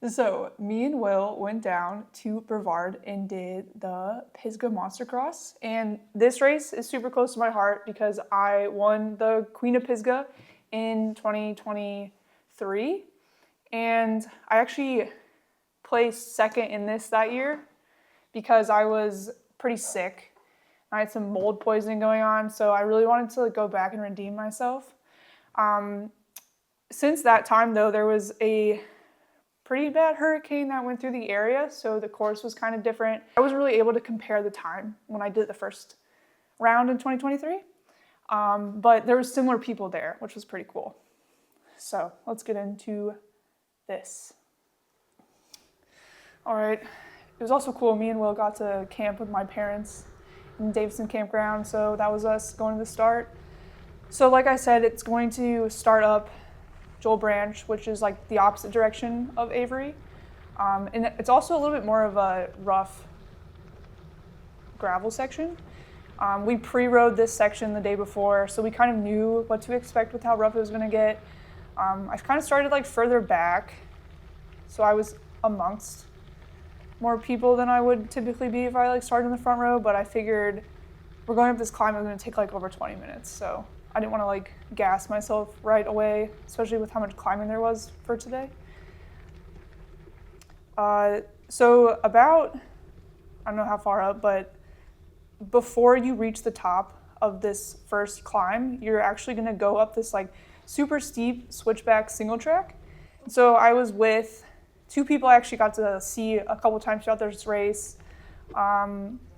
So me and Will went down to Brevard and did the Pisgah Monster Cross. And this race is super close to my heart because I won the Queen of Pisgah in 2023. And I actually placed second in this that year because I was pretty sick. I had some mold poisoning going on, so I really wanted to go back and redeem myself. Since that time, though, there was a pretty bad hurricane that went through the area, so the course was kind of different. I wasn't really able to compare the time when I did the first round in 2023, but there were similar people there, which was pretty cool. So let's get into this. All right, it was also cool. Me and Will got to camp with my parents in Davidson Campground, so that was us going to the start. So like I said, it's going to start up Joel Branch, which is like the opposite direction of Avery. And it's also a little bit more of a rough gravel section. We pre-rode this section the day before, so we kind of knew what to expect with how rough it was gonna get. I kind of started like further back, so I was amongst more people than I would typically be if I like started in the front row, but I figured we're going up this climb, it's gonna take like over 20 minutes, so I didn't want to like gas myself right away, especially with how much climbing there was for today. So about, I don't know how far up, but before you reach the top of this first climb, you're actually going to go up this like super steep switchback single track. So I was with two people I actually got to see a couple times throughout this race. I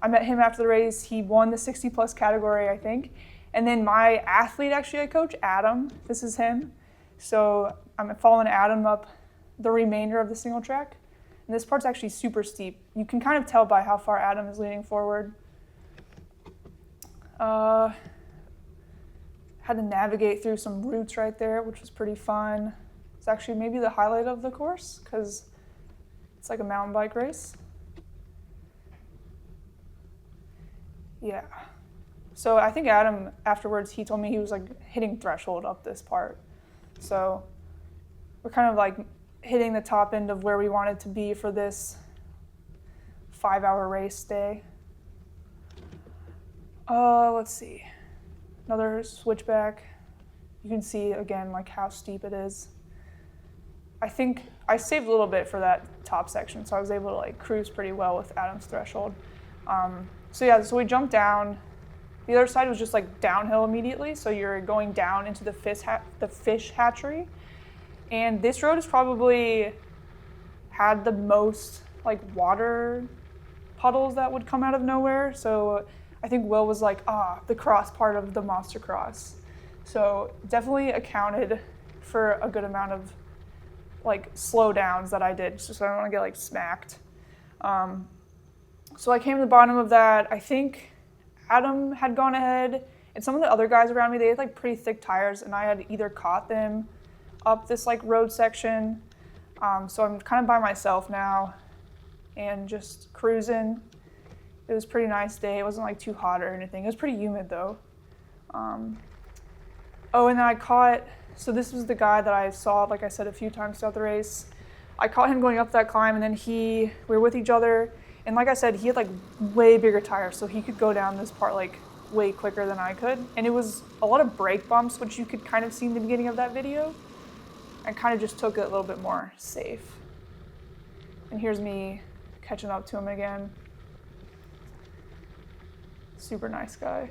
met him after the race. He won the 60 plus category, I think. And then my athlete, actually, I coach, Adam. This is him. So I'm following Adam up the remainder of the single track. And this part's actually super steep. You can kind of tell by how far Adam is leaning forward. Had to navigate through some roots right there, which was pretty fun. It's actually maybe the highlight of the course because it's like a mountain bike race. Yeah. So I think Adam, afterwards, he told me he was like hitting threshold up this part. So we're kind of like hitting the top end of where we wanted to be for this 5-hour race day. Let's see. Another switchback. You can see again like how steep it is. I think I saved a little bit for that top section, so I was able to like cruise pretty well with Adam's threshold. So we jumped down. The other side was just like downhill immediately, so you're going down into the fish hatchery. And this road has probably had the most like water puddles that would come out of nowhere. So I think Will was like, the cross part of the Monster Cross. So definitely accounted for a good amount of like slow downs that I did, just so I don't want to get like smacked. So I came to the bottom of that. I think Adam had gone ahead, and some of the other guys around me, they had like pretty thick tires, and I had either caught them up this like road section. So I'm kind of by myself now and just cruising. It was a pretty nice day. It wasn't like too hot or anything. It was pretty humid though. And then I caught, so this was the guy that I saw, like I said, a few times throughout the race. I caught him going up that climb, and then we were with each other. And like I said, he had like way bigger tires, so he could go down this part like way quicker than I could. And it was a lot of brake bumps, which you could kind of see in the beginning of that video. I kind of just took it a little bit more safe. And here's me catching up to him again. Super nice guy.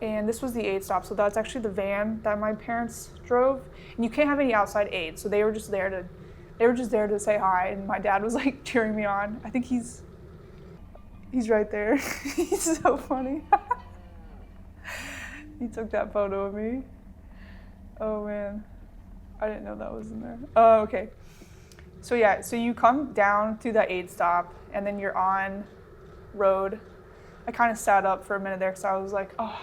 And this was the aid stop, so that's actually the van that my parents drove. And you can't have any outside aid, so they were just there to say hi, and my dad was like cheering me on. I think he's right there. He's so funny. He took that photo of me. Oh man, I didn't know that was in there. Oh, okay. So yeah, so you come down through that aid stop, and then you're on road. I kind of sat up for a minute there because I was like, oh,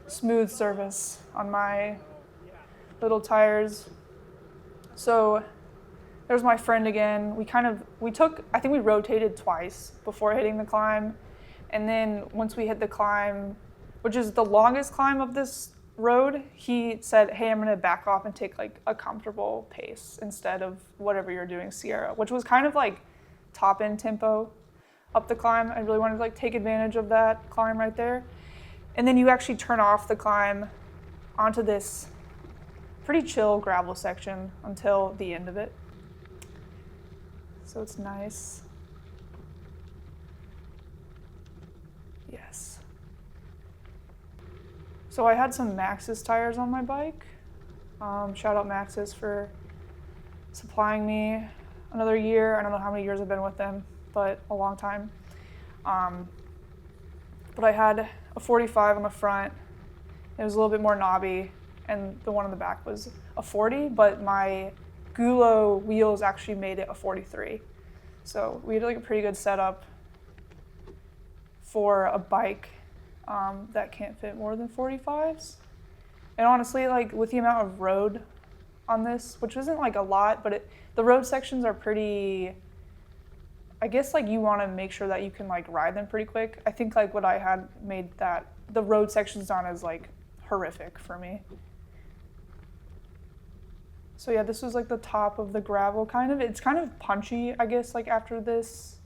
smooth surface on my little tires. So there's my friend again. I think we rotated twice before hitting the climb. And then once we hit the climb, which is the longest climb of this road, he said, hey, I'm gonna back off and take like a comfortable pace instead of whatever you're doing Sierra, which was kind of like top end tempo up the climb. I really wanted to like take advantage of that climb right there. And then you actually turn off the climb onto this pretty chill gravel section until the end of it. So it's nice. Yes. So I had some Maxxis tires on my bike. Shout out Maxxis for supplying me another year. I don't know how many years I've been with them, but a long time. But I had a 45 on the front. It was a little bit more knobby, and the one on the back was a 40, but my Gulo wheels actually made it a 43. So we had like a pretty good setup for a bike that can't fit more than 45s. And honestly, like with the amount of road on this, which isn't like a lot, but the road sections are pretty, I guess like you want to make sure that you can like ride them pretty quick. I think like what I had made that the road sections on as like horrific for me. So yeah, this was like the top of the gravel kind of. It's kind of punchy, I guess, like after this,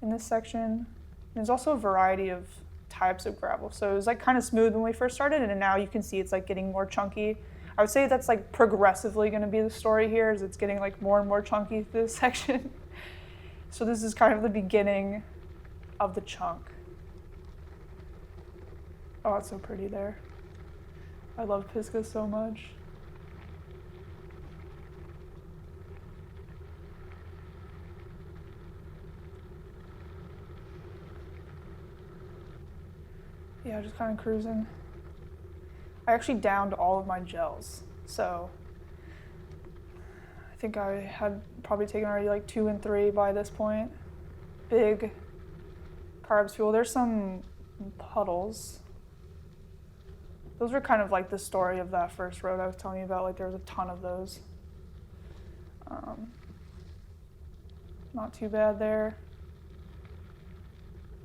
in this section. There's also a variety of types of gravel. So it was like kind of smooth when we first started, and now you can see it's like getting more chunky. I would say that's like progressively going to be the story here, is it's getting like more and more chunky through this section. So this is kind of the beginning of the chunk. Oh, it's so pretty there. I love Pisgah so much. Yeah, just kind of cruising. I actually downed all of my gels, so I think I had probably taken already like 2 and 3 by this point. Big carbs fuel. There's some puddles. Those were kind of like the story of that first road I was telling you about. Like there was a ton of those. Not too bad there.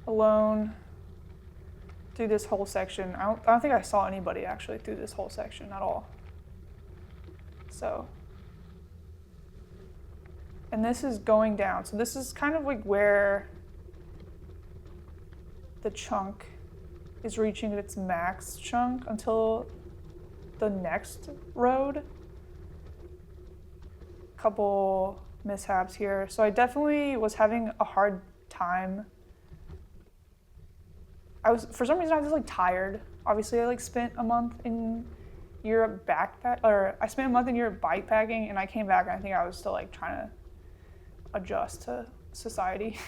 Alone through this whole section. I don't think I saw anybody actually through this whole section at all. So, and this is going down. So this is kind of like where the chunk is reaching its max chunk until the next road. Couple mishaps here. So I definitely was having a hard time. For some reason I was like tired. Obviously I like spent a month in Europe I spent a month in Europe bikepacking, and I came back and I think I was still like trying to adjust to society.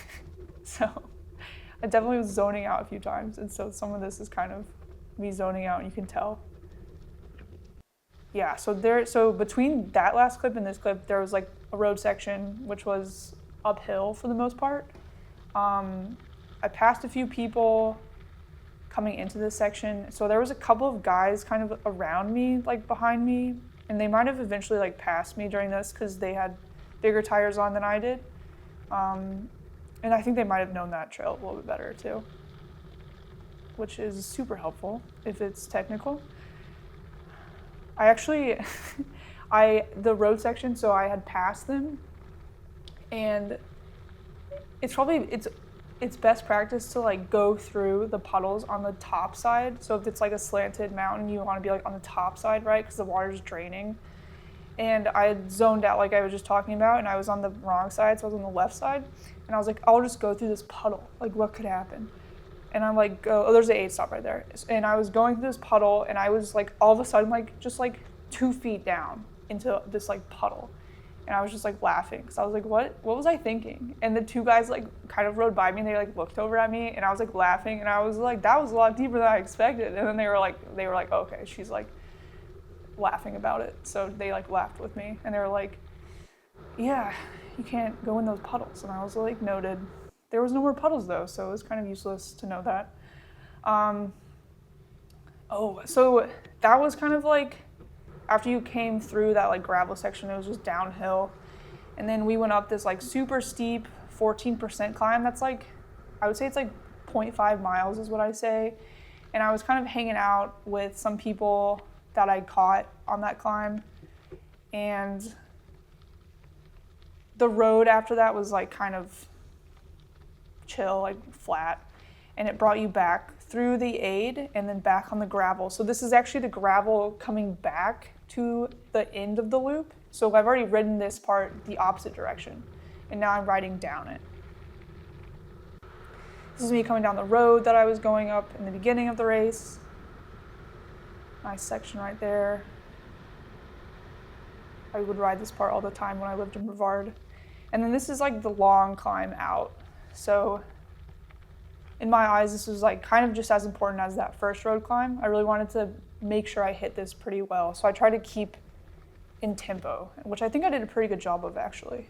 So I definitely was zoning out a few times, and so some of this is kind of me zoning out, and you can tell. Yeah, so between that last clip and this clip, there was like a road section which was uphill for the most part. I passed a few people coming into this section, so there was a couple of guys kind of around me, like behind me, and they might have eventually like passed me during this because they had bigger tires on than I did. And I think they might have known that trail a little bit better too, which is super helpful if it's technical. I actually, the road section, so I had passed them, and it's best practice to like go through the puddles on the top side. So if it's like a slanted mountain, you want to be like on the top side, right? Because the water's draining. And I had zoned out like I was just talking about, and I was on the wrong side, so I was on the left side. And I was like, I'll just go through this puddle. Like, what could happen? And I'm like, oh, there's an 8 stop right there. And I was going through this puddle, and I was like, all of a sudden, like, just like 2 feet down into this like puddle. And I was just like laughing, because I was like, what was I thinking? And the 2 guys like kind of rode by me, and they like looked over at me, and I was like laughing, and I was like, that was a lot deeper than I expected. And then they were like, oh, okay, she's like laughing about it. So they like laughed with me, and they were like, yeah, you can't go in those puddles. And I was like, noted. There was no more puddles though, so it was kind of useless to know that. So that was kind of like, after you came through that like gravel section, it was just downhill. And then we went up this like super steep 14% climb. That's like, I would say it's like 0.5 miles is what I say. and I was kind of hanging out with some people that I caught on that climb, and the road after that was like kind of chill, like flat, and it brought you back through the aid and then back on the gravel. So this is actually the gravel coming back to the end of the loop. So I've already ridden this part the opposite direction, and now I'm riding down it. This is me coming down the road that I was going up in the beginning of the race. Nice section right there. I would ride this part all the time when I lived in Brevard. And then this is like the long climb out. So in my eyes, this was like kind of just as important as that first road climb. I really wanted to make sure I hit this pretty well. So I tried to keep in tempo, which I think I did a pretty good job of actually.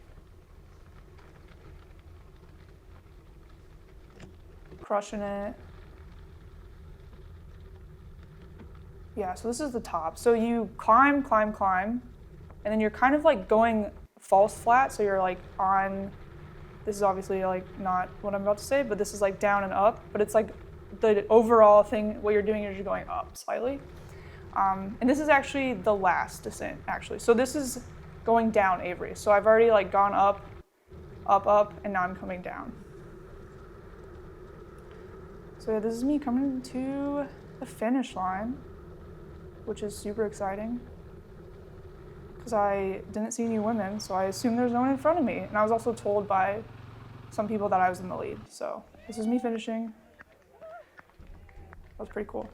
Crushing it. Yeah, so this is the top. So you climb, climb, climb, and then you're kind of like going false flat. So you're like on, this is obviously like not what I'm about to say, but this is like down and up, but it's like the overall thing, what you're doing is you're going up slightly. And this is actually the last descent actually. So this is going down Avery. So I've already like gone up, up, up, and now I'm coming down. So yeah, this is me coming to the finish line, which is super exciting because I didn't see any women, so I assumed there's no one in front of me. And I was also told by some people that I was in the lead. So this is me finishing. That was pretty cool.